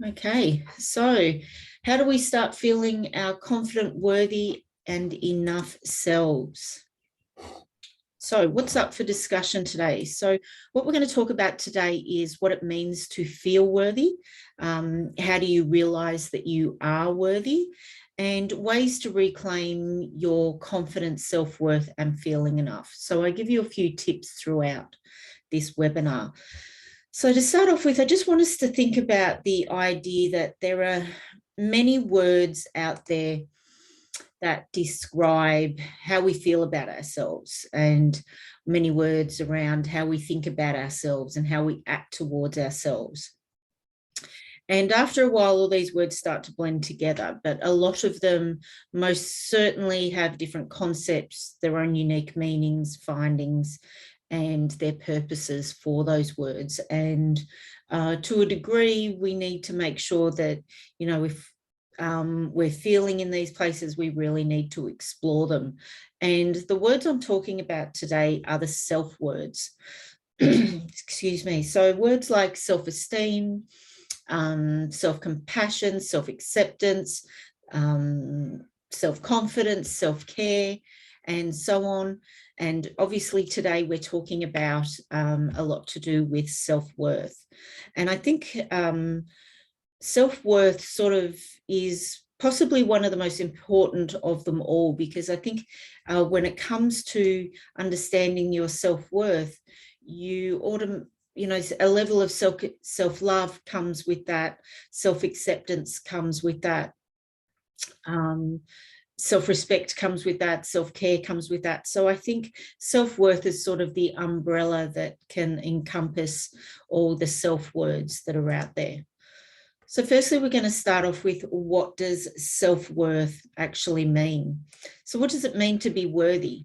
Okay, so how do we start feeling our confident, worthy, and enough selves? So what's up for discussion today? So what we're going to talk about today is what it means to feel worthy. How do you realize that you are worthy? And ways to reclaim your confidence, self-worth, and feeling enough. So I give you a few tips throughout this webinar. So to start off with, I just want us to think about the idea that there are many words out there that describe how we feel about ourselves, and many words around how we think about ourselves and how we act towards ourselves. And after a while, all these words start to blend together, but a lot of them most certainly have different concepts, their own unique meanings, findings, and their purposes for those words. And to a degree, we need to make sure that, you know, if we're feeling in these places, we really need to explore them. And the words I'm talking about today are the self words. Excuse me. So words like self-esteem, self-compassion, self-acceptance, self-confidence, self-care, and so on. And obviously today we're talking about a lot to do with self-worth. And I think self-worth sort of is possibly one of the most important of them all, because I think when it comes to understanding your self-worth, a level of self-love comes with that, self-acceptance comes with that, self-respect comes with that, self-care comes with that. So I think self-worth is sort of the umbrella that can encompass all the self-words that are out there. So firstly, we're going to start off with, what does self-worth actually mean? So what does it mean to be worthy?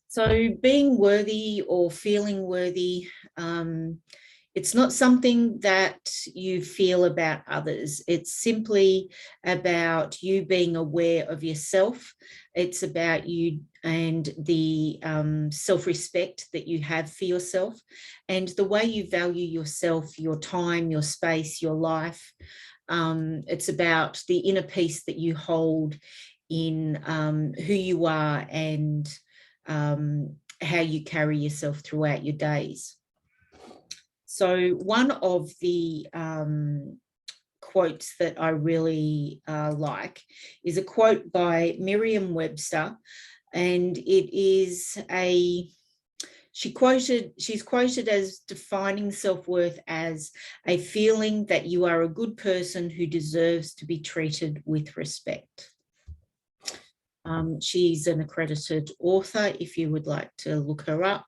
So being worthy or feeling worthy, it's not something that you feel about others. It's simply about you being aware of yourself. It's about you and the self-respect that you have for yourself, and the way you value yourself, your time, your space, your life. It's about the inner peace that you hold in who you are and how you carry yourself throughout your days. So one of the quotes that I really like is a quote by Merriam-Webster, and it is she's quoted as defining self-worth as a feeling that you are a good person who deserves to be treated with respect. She's an accredited author, if you would like to look her up.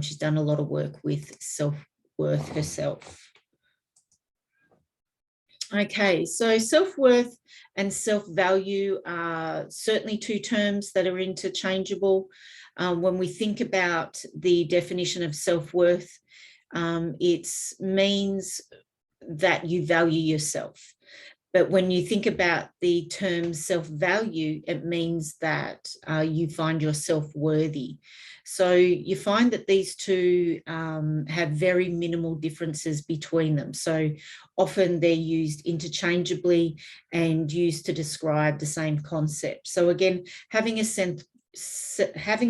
She's done a lot of work with self-worth herself. Okay, so self-worth and self-value are certainly two terms that are interchangeable. When we think about the definition of self-worth, it means that you value yourself. But when you think about the term self-value, it means that you find yourself worthy. So you find that these two have very minimal differences between them. So often they're used interchangeably and used to describe the same concept. So again, having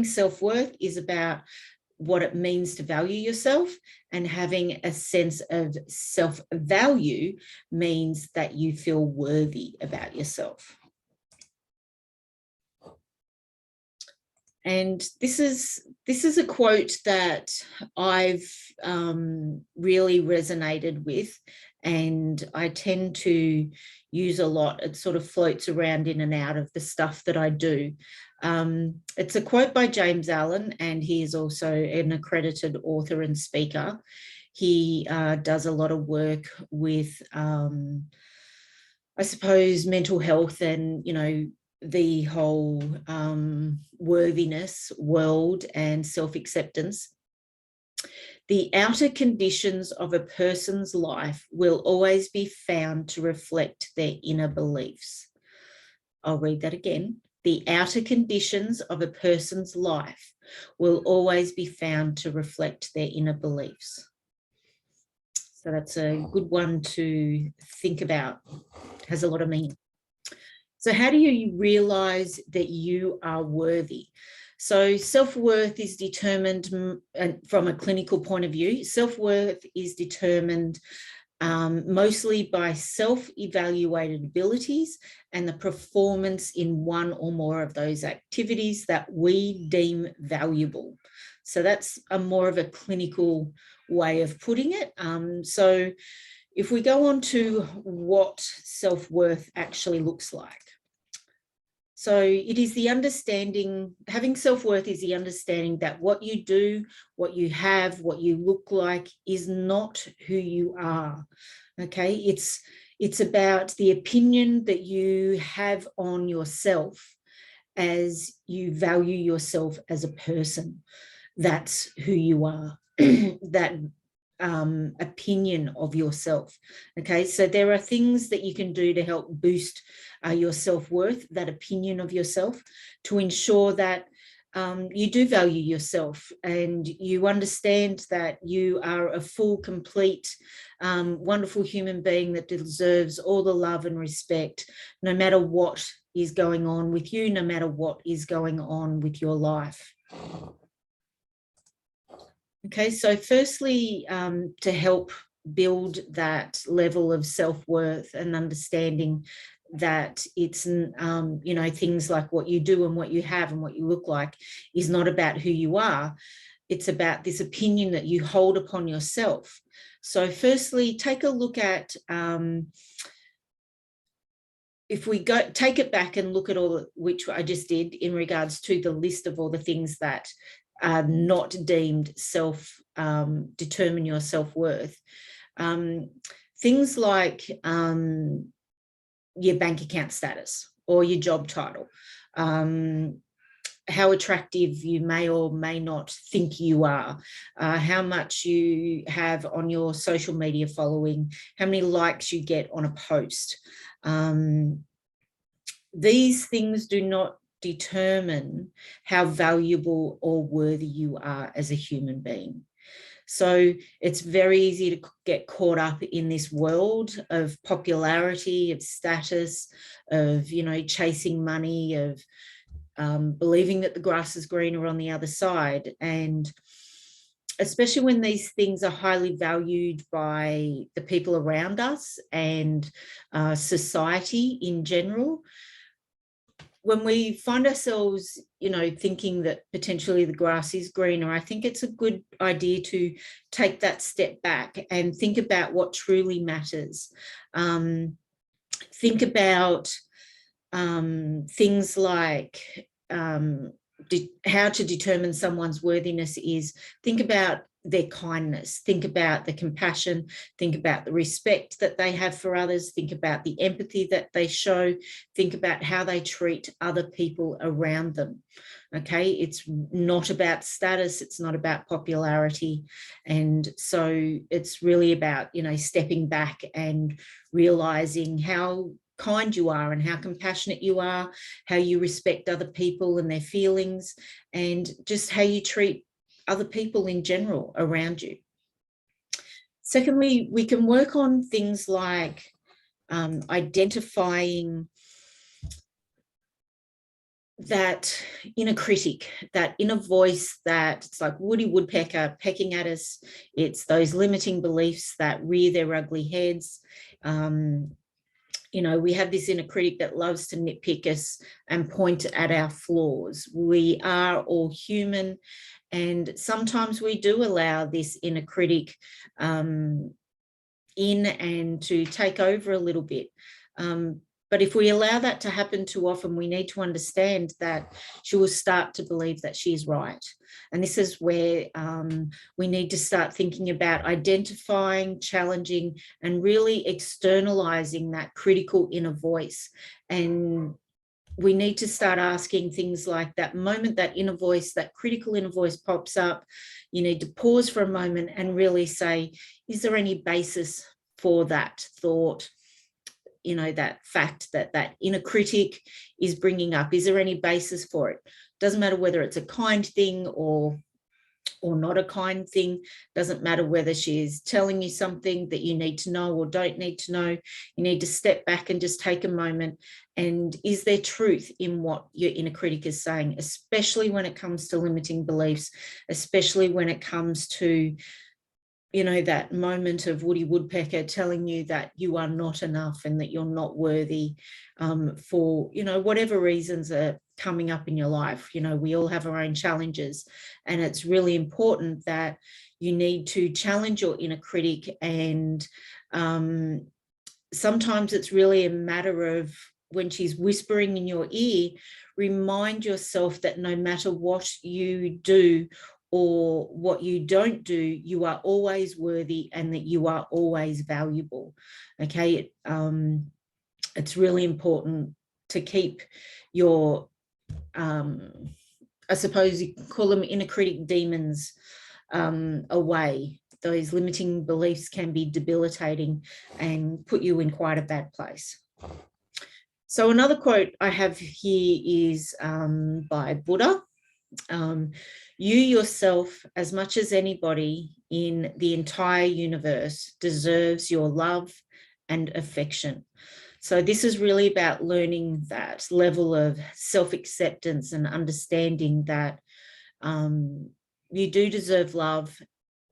self-worth is about what it means to value yourself, and having a sense of self-value means that you feel worthy about yourself. And this is a quote that I've really resonated with, and I tend to use a lot. It sort of floats around in and out of the stuff that I do. It's a quote by James Allen, and he is also an accredited author and speaker. He does a lot of work with, I suppose, mental health and, you know, the whole worthiness world and self-acceptance. The outer conditions of a person's life will always be found to reflect their inner beliefs. I'll read that again. The outer conditions of a person's life will always be found to reflect their inner beliefs. So that's a good one to think about. It has a lot of meaning. So how do you realize that you are worthy? So self-worth is determined from a clinical point of view. Self-worth is determined mostly by self-evaluated abilities and the performance in one or more of those activities that we deem valuable. So that's a more of a clinical way of putting it. So if we go on to what self-worth actually looks like. So it is the understanding, having self-worth is the understanding that what you do, what you have, what you look like is not who you are. Okay, it's about the opinion that you have on yourself as you value yourself as a person. That's who you are. That opinion of yourself. Okay, so there are things that you can do to help boost your self-worth, that opinion of yourself, to ensure that you do value yourself and you understand that you are a full, complete, wonderful human being that deserves all the love and respect, no matter what is going on with you, no matter what is going on with your life. Okay, so firstly, to help build that level of self-worth and understanding that it's, you know, things like what you do and what you have and what you look like is not about who you are. It's about this opinion that you hold upon yourself. So firstly, take a look at, if we go take it back and look at all, which I just did in regards to the list of all the things that are not deemed determine your self-worth. Things like your bank account status or your job title, how attractive you may or may not think you are, how much you have on your social media following, how many likes you get on a post. These things do not determine how valuable or worthy you are as a human being. So it's very easy to get caught up in this world of popularity, of status, of, you know, chasing money, of believing that the grass is greener on the other side. And especially when these things are highly valued by the people around us and society in general, when we find ourselves, you know, thinking that potentially the grass is greener, I think it's a good idea to take that step back and think about what truly matters. Think about things like how to determine someone's worthiness is, think about their kindness, think about the compassion, think about the respect that they have for others, think about the empathy that they show, think about how they treat other people around them. Okay, it's not about status, it's not about popularity. And so it's really about, you know, stepping back and realizing how kind you are and how compassionate you are, how you respect other people and their feelings, and just how you treat other people in general around you. Secondly, we can work on things like identifying that inner critic, that inner voice that it's like Woody Woodpecker pecking at us. It's those limiting beliefs that rear their ugly heads. You know, we have this inner critic that loves to nitpick us and point at our flaws. We are all human, and sometimes we do allow this inner critic in and to take over a little bit. But if we allow that to happen too often, we need to understand that she will start to believe that she is right. And this is where we need to start thinking about identifying, challenging, and really externalizing that critical inner voice. And we need to start asking things like, that moment that inner voice, that critical inner voice pops up, you need to pause for a moment and really say, is there any basis for that thought? You know, that fact that that inner critic is bringing up, is there any basis for it? Doesn't matter whether it's a kind thing or or not a kind thing. Doesn't matter whether she's telling you something that you need to know or don't need to know. You need to step back and just take a moment. And is there truth in what your inner critic is saying, especially when it comes to limiting beliefs, especially when it comes to, you know, that moment of Woody Woodpecker telling you that you are not enough and that you're not worthy for, you know, whatever reasons are coming up in your life. You know, we all have our own challenges, and it's really important that you need to challenge your inner critic. And sometimes it's really a matter of, when she's whispering in your ear, remind yourself that no matter what you do or what you don't do, you are always worthy and that you are always valuable. Okay, it's really important to keep your, I suppose you call them inner critic demons, away. Those limiting beliefs can be debilitating and put you in quite a bad place. So another quote I have here is by Buddha. You yourself, as much as anybody in the entire universe, deserves your love and affection. So this is really about learning that level of self-acceptance and understanding that you do deserve love,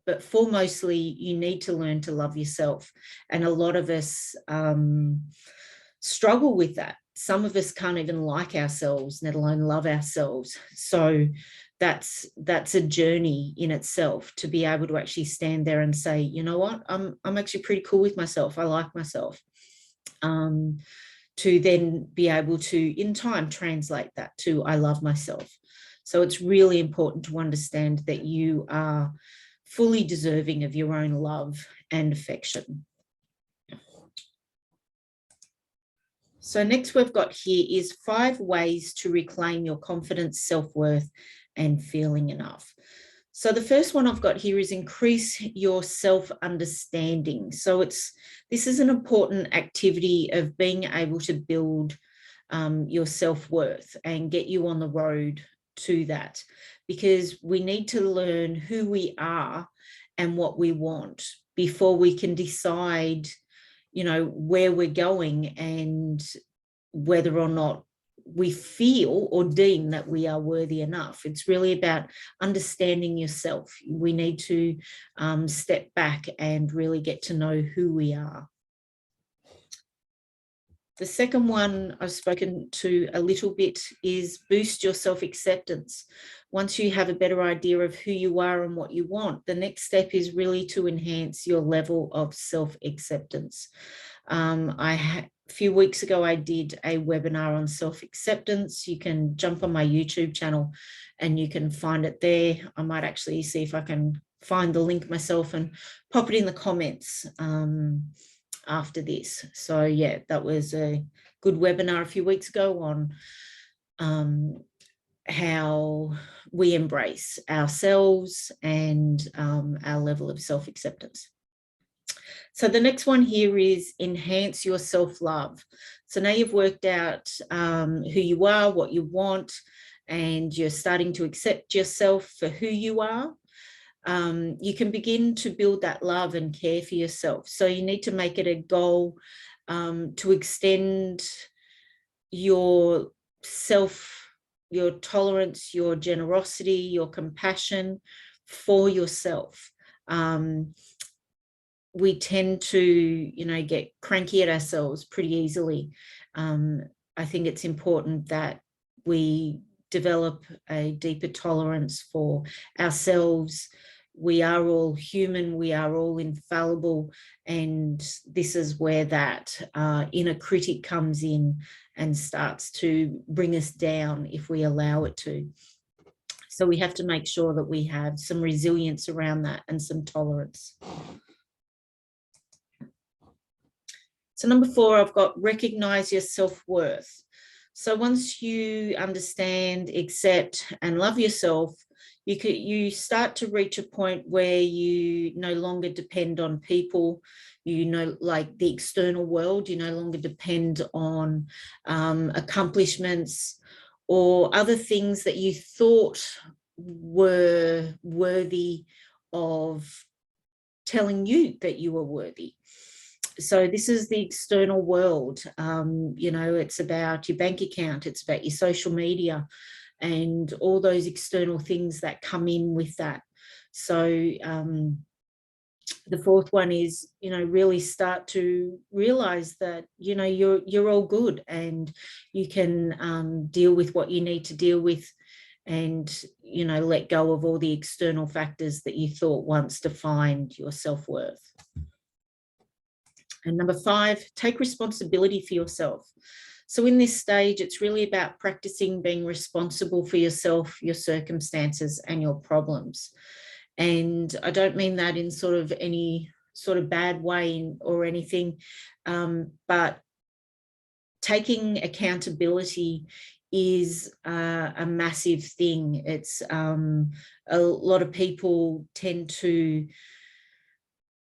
but foremostly you need to learn to love yourself. And a lot of us struggle with that. Some of us can't even like ourselves, let alone love ourselves. So that's a journey in itself, to be able to actually stand there and say, you know what, I'm actually pretty cool with myself. I like myself. To then be able to, in time, translate that to I love myself. So it's really important to understand that you are fully deserving of your own love and affection. So next we've got here is 5 ways to reclaim your confidence, self-worth, and feeling enough. So the first one I've got here is increase your self-understanding. So this is an important activity of being able to build your self-worth and get you on the road to that, because we need to learn who we are and what we want before we can decide, you know, where we're going and whether or not we feel or deem that we are worthy enough. It's really about understanding yourself. We need to step back and really get to know who we are. The second one I've spoken to a little bit is boost your self-acceptance. Once you have a better idea of who you are and what you want, the next step is really to enhance your level of self-acceptance. A few weeks ago, I did a webinar on self-acceptance. You can jump on my YouTube channel and you can find it there. I might actually see if I can find the link myself and pop it in the comments after this. So yeah, that was a good webinar a few weeks ago on how we embrace ourselves and our level of self-acceptance. So the next one here is enhance your self-love. So now you've worked out who you are, what you want, and you're starting to accept yourself for who you are. You can begin to build that love and care for yourself. So you need to make it a goal to extend your your tolerance, your generosity, your compassion for yourself. We tend to, you know, get cranky at ourselves pretty easily. I think it's important that we develop a deeper tolerance for ourselves. We are all human, we are all infallible, and this is where that inner critic comes in and starts to bring us down if we allow it to. So we have to make sure that we have some resilience around that and some tolerance. So number 4, I've got recognize your self-worth. So once you understand, accept, and love yourself, you start to reach a point where you no longer depend on people, you know, like the external world. You no longer depend on accomplishments or other things that you thought were worthy of telling you that you were worthy. So this is the external world. You know, it's about your bank account, it's about your social media and all those external things that come in with that. So the fourth one is, you know, really start to realize that, you know, you're all good and you can deal with what you need to deal with, and, you know, let go of all the external factors that you thought once defined your self-worth. And number 5, take responsibility for yourself. So in this stage, it's really about practicing being responsible for yourself, your circumstances, and your problems. And I don't mean that in sort of any sort of bad way or anything, but taking accountability is a massive thing. It's a lot of people tend to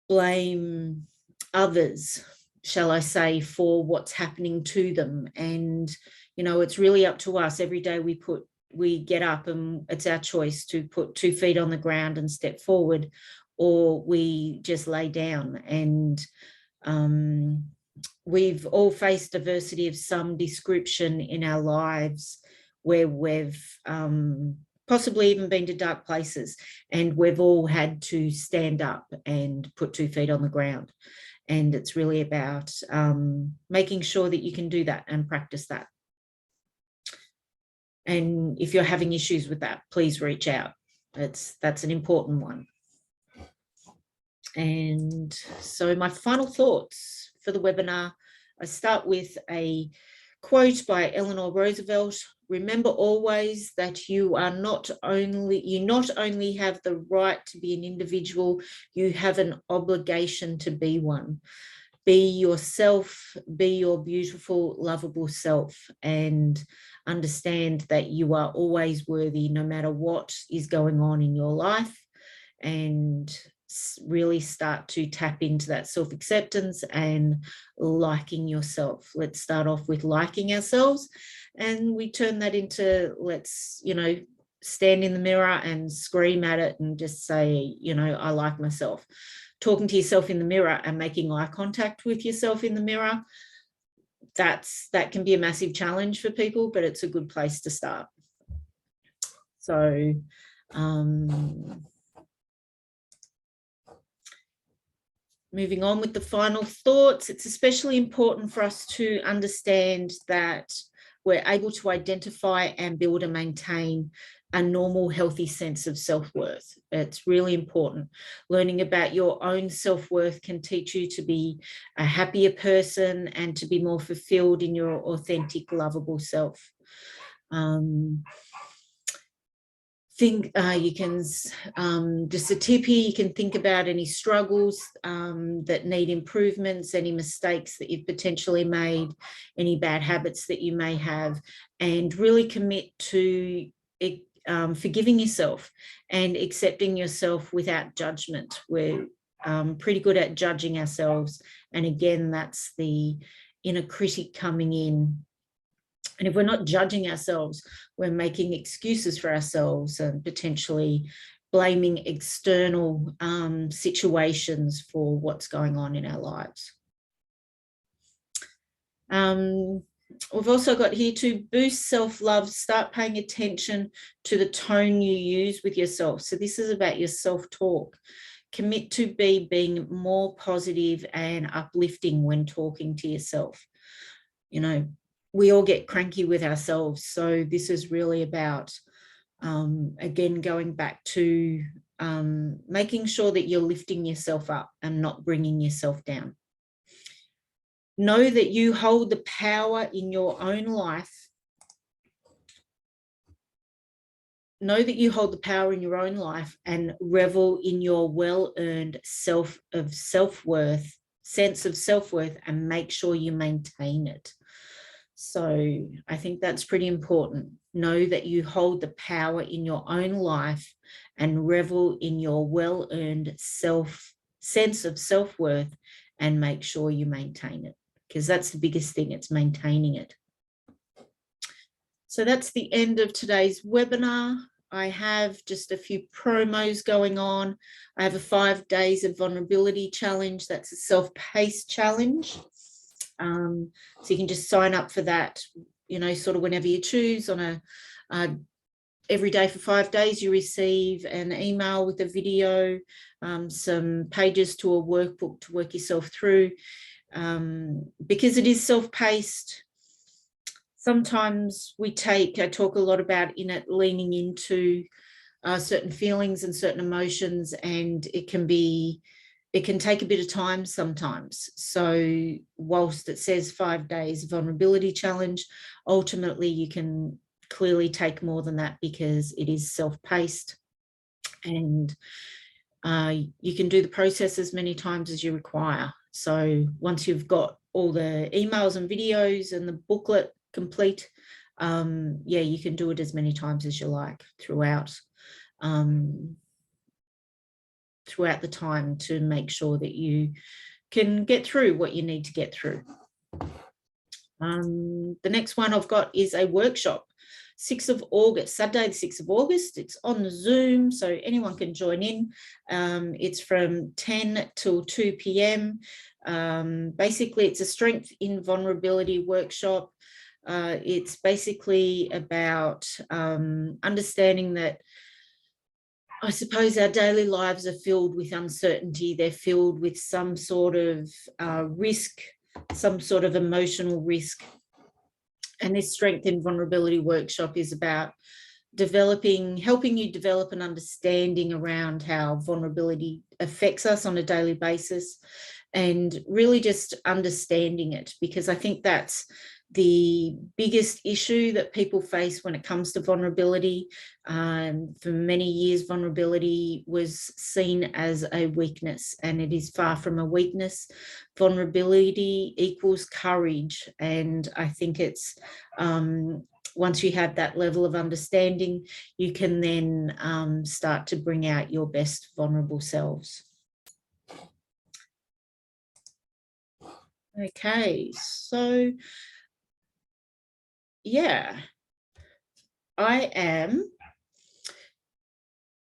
blame others, shall I say, for what's happening to them. And, you know, it's really up to us. Every day we get up and it's our choice to put 2 feet on the ground and step forward, or we just lay down. And we've all faced diversity of some description in our lives where we've possibly even been to dark places, and we've all had to stand up and put 2 feet on the ground. And it's really about making sure that you can do that and practice that. And if you're having issues with that, please reach out. That's an important one. And so my final thoughts for the webinar, I start with a quote by Eleanor Roosevelt. Remember always that you not only have the right to be an individual, you have an obligation to be one. Be yourself, be your beautiful, lovable self, and understand that you are always worthy no matter what is going on in your life, and really start to tap into that self-acceptance and liking yourself. Let's start off with liking ourselves, and we turn that into, let's, you know, stand in the mirror and scream at it and just say, you know, I like myself. Talking to yourself in the mirror and making eye contact with yourself in the mirror, that can be a massive challenge for people, but it's a good place to start. So moving on with the final thoughts, it's especially important for us to understand that we're able to identify and build and maintain a normal, healthy sense of self-worth. It's really important. Learning about your own self-worth can teach you to be a happier person and to be more fulfilled in your authentic, lovable self. You can, just a tip here, you can think about any struggles that need improvements, any mistakes that you've potentially made, any bad habits that you may have, and really commit to forgiving yourself and accepting yourself without judgment. We're pretty good at judging ourselves. And again, that's the inner critic coming in. And if we're not judging ourselves, we're making excuses for ourselves and potentially blaming external situations for what's going on in our lives. We've also got here to boost self-love, start paying attention to the tone you use with yourself. So this is about your self-talk. Commit to being more positive and uplifting when talking to yourself. You know, we all get cranky with ourselves. So this is really about, again, going back to making sure that you're lifting yourself up and not bringing yourself down. Know that you hold the power in your own life. Know that you hold the power in your own life and revel in your well-earned sense of self-worth, and make sure you maintain it. So I think that's pretty important. Know that you hold the power in your own life and revel in your well-earned sense of self-worth, and make sure you maintain it, because that's the biggest thing, it's maintaining it. So that's the end of today's webinar. I have just a few promos going on. I have a 5 days of vulnerability challenge. That's a self-paced challenge. So you can just sign up for that, you know, sort of whenever you choose. On a every day for 5 days, you receive an email with a video, some pages to a workbook to work yourself through. Because it is self-paced, sometimes I talk a lot about in it leaning into certain feelings and certain emotions, and it can take a bit of time sometimes. So whilst it says 5 days vulnerability challenge, ultimately you can clearly take more than that because it is self-paced, and you can do the process as many times as you require. So once you've got all the emails and videos and the booklet complete, yeah, you can do it as many times as you like throughout the time to make sure that you can get through what you need to get through. The next one I've got is a workshop, 6th of August, Saturday the 6th of August. It's on the Zoom, so anyone can join in. It's from 10 till 2 p.m. Basically, it's a strength in vulnerability workshop. It's basically about understanding that, I suppose, our daily lives are filled with uncertainty. They're filled with some sort of risk, some sort of emotional risk. And this strength in vulnerability workshop is about helping you develop an understanding around how vulnerability affects us on a daily basis, and really just understanding it, because I think that's the biggest issue that people face when it comes to vulnerability. For many years, vulnerability was seen as a weakness, and it is far from a weakness. Vulnerability equals courage, and I think it's once you have that level of understanding, you can then start to bring out your best vulnerable selves. Okay, so yeah, I am,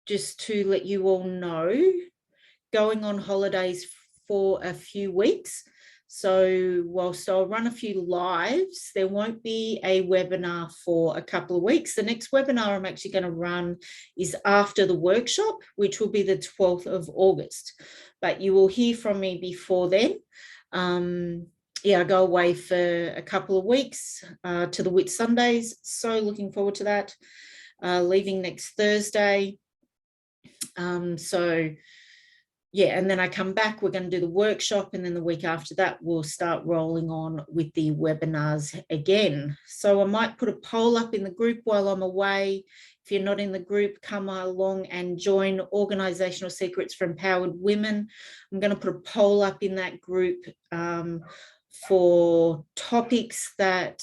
just to let you all know, going on holidays for a few weeks. So whilst I'll run a few lives, there won't be a webinar for a couple of weeks. The next webinar I'm actually going to run is after the workshop, which will be the 12th of August. But you will hear from me before then. Yeah, I go away for a couple of weeks to the Whitsundays. So looking forward to that. Leaving next Thursday. So yeah, and then I come back, we're going to do the workshop, and then the week after that, we'll start rolling on with the webinars again. So I might put a poll up in the group while I'm away. If you're not in the group, come along and join Organisational Secrets for Empowered Women. I'm going to put a poll up in that group for topics that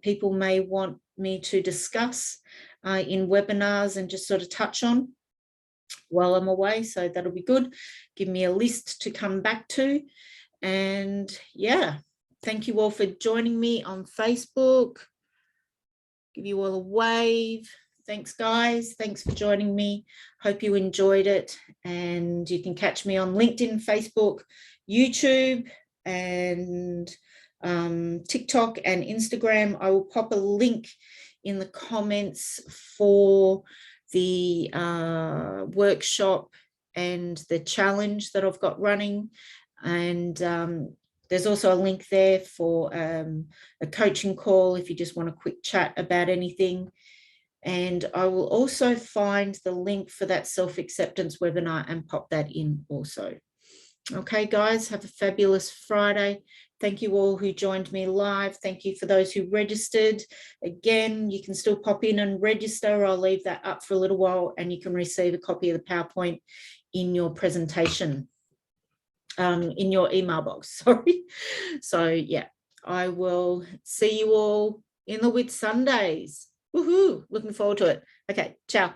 people may want me to discuss in webinars and just sort of touch on while I'm away. So that'll be good. Give me a list to come back to. And yeah, thank you all for joining me on Facebook. Give you all a wave. Thanks, guys. Thanks for joining me. Hope you enjoyed it. And you can catch me on LinkedIn, Facebook, YouTube, and TikTok and Instagram. I will pop a link in the comments for the workshop and the challenge that I've got running. And there's also a link there for a coaching call if you just want a quick chat about anything. And I will also find the link for that self-acceptance webinar and pop that in also. Okay, guys, have a fabulous Friday. Thank you all who joined me live. Thank you for those who registered. Again, you can still pop in and register. I'll leave that up for a little while, and you can receive a copy of the PowerPoint in your presentation, in your email box, sorry. So yeah, I will see you all in the Whitsundays. Woohoo, looking forward to it. Okay, ciao.